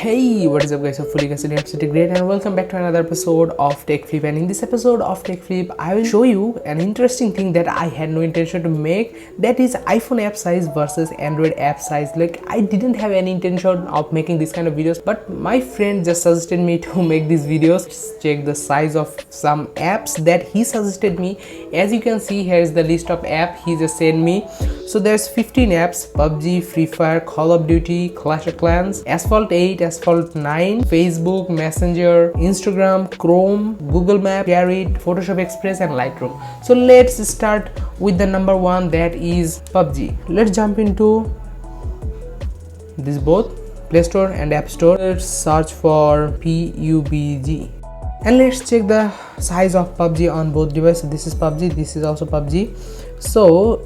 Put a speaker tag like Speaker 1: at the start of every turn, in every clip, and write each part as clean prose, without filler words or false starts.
Speaker 1: Hey, what is up guys, hopefully you guys are absolutely great and welcome back to another episode of Tech Flip. And in this episode of Tech Flip, I will show you an interesting thing that I had no intention to make, that is iPhone app size versus Android app size. Like, I didn't have any intention of making this kind of videos, but my friend just suggested me to make these videos. Let's check the size of some apps that he suggested me. As you can see, here is the list of apps he just sent me. So there's 15 apps: Pubg, Free Fire, Call of Duty, Clash of Clans, Asphalt 8, Asphalt 9, Facebook, Messenger, Instagram, Chrome, Google Map, Shareit, Photoshop Express and Lightroom. So let's start with the number one, that is Pubg. Let's jump into this both Play Store and App Store. Let's search for Pubg and let's check the size of Pubg on both devices. This is Pubg, this is also Pubg. So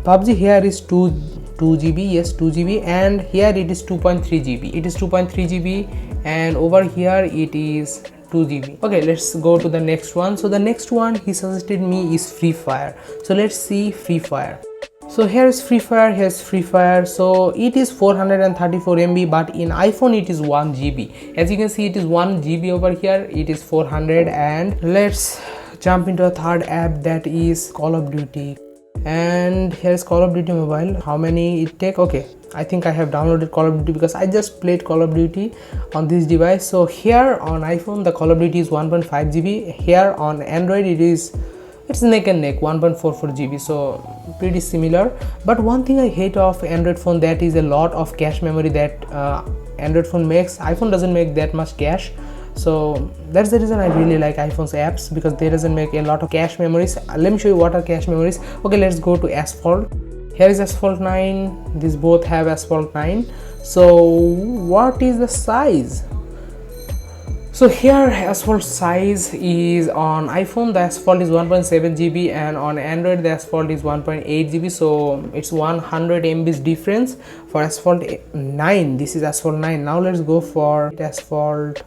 Speaker 1: Pubg here is 2 GB, yes, 2 GB, and here it is 2.3 GB. It is 2.3 GB and over here it is 2 GB. Okay, let's go to the next one. So the next one he suggested me is Free Fire. So let's see Free Fire. So here is Free Fire, here's Free Fire. So it is 434 MB, but in iPhone it is 1 GB. As you can see, it is 1 GB over here, it is 400. And let's jump into a third app, that is Call of Duty. And here's Call of Duty Mobile. How many it take? Okay, I think I have downloaded Call of Duty because I just played Call of Duty on this device. So here on iPhone the Call of Duty is 1.5 GB. Here on Android it's neck and neck, 1.44 GB, so pretty similar. But one thing I hate of Android phone, that is a lot of cache memory that Android phone makes. iPhone doesn't make that much cache. So that's the reason I really like iPhone's apps, because they doesn't make a lot of cache memories. Let me show you what are cache memories. Okay, let's go to Asphalt. Here is Asphalt 9. These both have Asphalt 9. So what is the size? So here Asphalt size is on iPhone the Asphalt is 1.7 GB and on Android the Asphalt is 1.8 GB. So it's 100 MBs difference for Asphalt 9. This is Asphalt 9. Now let's go for Asphalt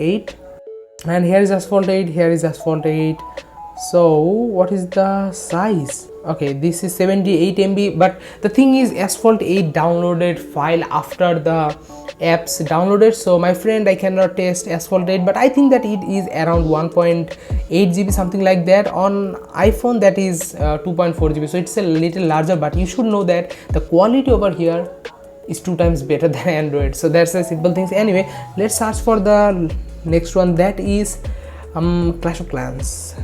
Speaker 1: 8, and here is Asphalt 8, here is Asphalt 8. So what is the size? Okay, this is 78 MB, but the thing is Asphalt 8 downloaded file after the apps downloaded. So my friend, I cannot test Asphalt 8, but I think that it is around 1.8 GB, something like that. On iPhone that is 2.4 GB, so it's a little larger, but you should know that the quality over here is 2 times better than Android. So that's a simple thing. Anyway, let's search for the next one, that is Clash of Clans.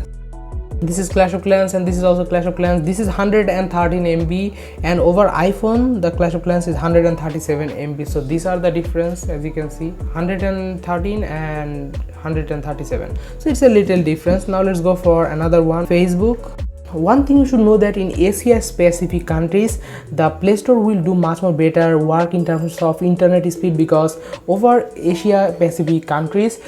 Speaker 1: This is Clash of Clans and this is also Clash of Clans. This is 113 MB and over iPhone the Clash of Clans is 137 MB. So these are the difference, as you can see, 113 and 137. So it's a little difference. Now let's go for another one, Facebook. One thing you should know, that in Asia Pacific countries the Play Store will do much more better work in terms of internet speed, because over Asia Pacific countries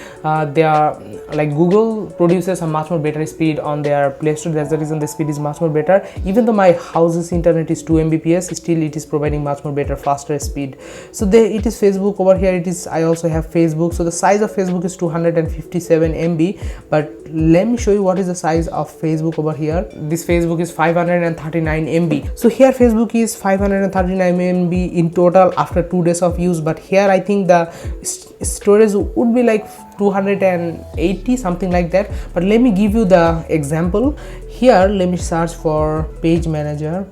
Speaker 1: they are like Google produces a much more better speed on their Play Store. That's the reason the speed is much more better. Even though my house's internet is 2 Mbps, still it is providing much more better, faster speed. So there it is Facebook. Over here it is, I also have Facebook. So the size of Facebook is 257 MB, but let me show you what is the size of Facebook over here. This Facebook is 539 MB. So here Facebook is 539 MB in total after 2 days of use, but here I think the storage would be like 280, something like that. But let me give you the example. Here let me search for Page Manager.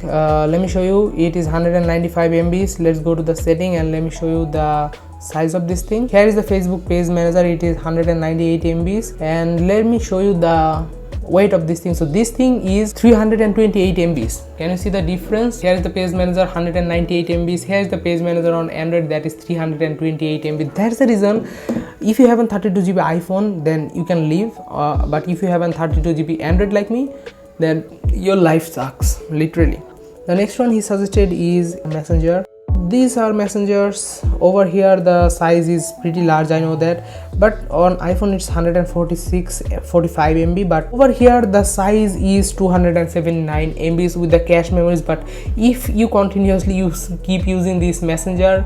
Speaker 1: Let me show you, it is 195 MBs. Let's go to the setting and let me show you the size of this thing. Here is the Facebook Page Manager, it is 198 MBs, and let me show you the weight of this thing. So this thing is 328 MBs. Can you see the difference? Here is the Page Manager, 198 MBs. Here is the Page Manager on Android, that is 328 MB. That's the reason if you have a 32 GB iPhone then you can leave, but if you have a 32 GB Android like me, then your life sucks, literally. The next one he suggested is Messenger. These are messengers. Over here the size is pretty large, I know that, but on iPhone it's 45 MB, but over here the size is 279 MBs with the cache memories. But if you continuously keep using this messenger,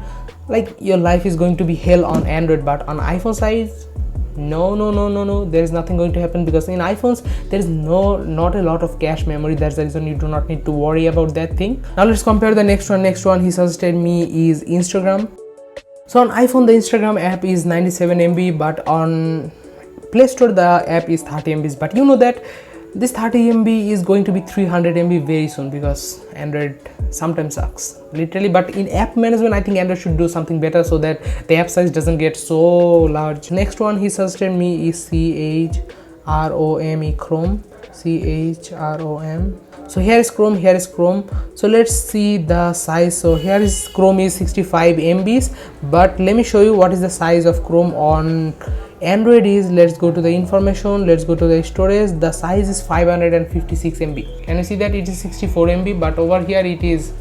Speaker 1: like, your life is going to be hell on Android. But on iPhone size, no, there is nothing going to happen, because in iPhones there is not a lot of cache memory. That's the reason you do not need to worry about that thing. Now let's compare the next one. He suggested me is Instagram. So on iPhone the Instagram app is 97 MB, but on Play Store the app is 30 MB. But you know that this 30 MB is going to be 300 MB very soon, because Android sometimes sucks literally. But in app management I think Android should do something better so that the app size doesn't get so large. Next one he suggested me is Chrome. So here is Chrome. So let's see the size. So here is Chrome is 65 MBs, but let me show you what is the size of Chrome on Android is. Let's go to the information, let's go to the storage. The size is 556 MB. Can you see that it is 64 MB, but over here it is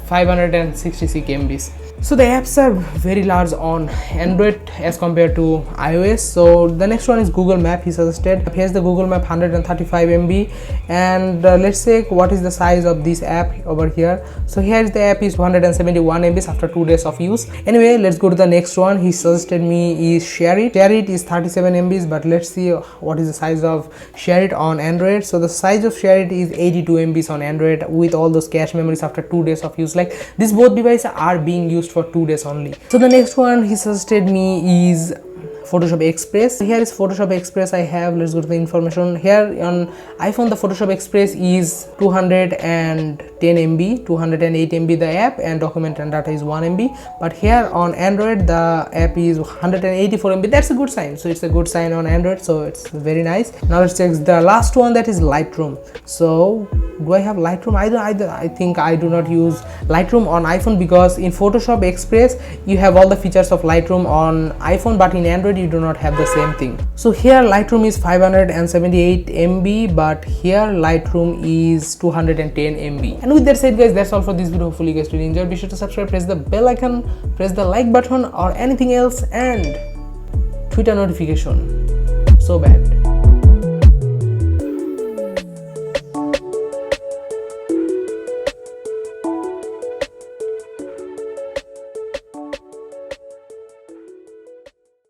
Speaker 1: 566 MBs. So the apps are very large on Android as compared to iOS. So the next one is Google Map. He suggested here's the Google Map 135 MB, and let's say what is the size of this app over here. So here is the app is 171 MB after 2 days of use. Anyway, let's go to the next one. He suggested me is Shareit. Shareit is 37 MB, but let's see what is the size of Shareit on Android. So the size of Shareit is 82 MB on Android with all those cache memories after 2 days of use. Like these both devices are being used for 2 days only. So the next one he suggested me is Photoshop Express. Here is Photoshop Express I have. Let's go to the information. Here on iPhone the Photoshop Express is 210 MB, 208 MB the app, and document and data is 1 MB. But here on Android the app is 184 MB. That's a good sign. So it's a good sign on Android, so it's very nice. Now let's check the last one, that is Lightroom. So do I have Lightroom? I think I do not use Lightroom on iPhone, because in Photoshop Express you have all the features of Lightroom on iPhone, but in Android you do not have the same thing. So here Lightroom is 578 MB, but here Lightroom is 210 MB. And with that said guys, that's all for this video. Hopefully you guys really enjoyed. Be sure to subscribe, press the bell icon, press the like button or anything else, and Twitter notification. So bad.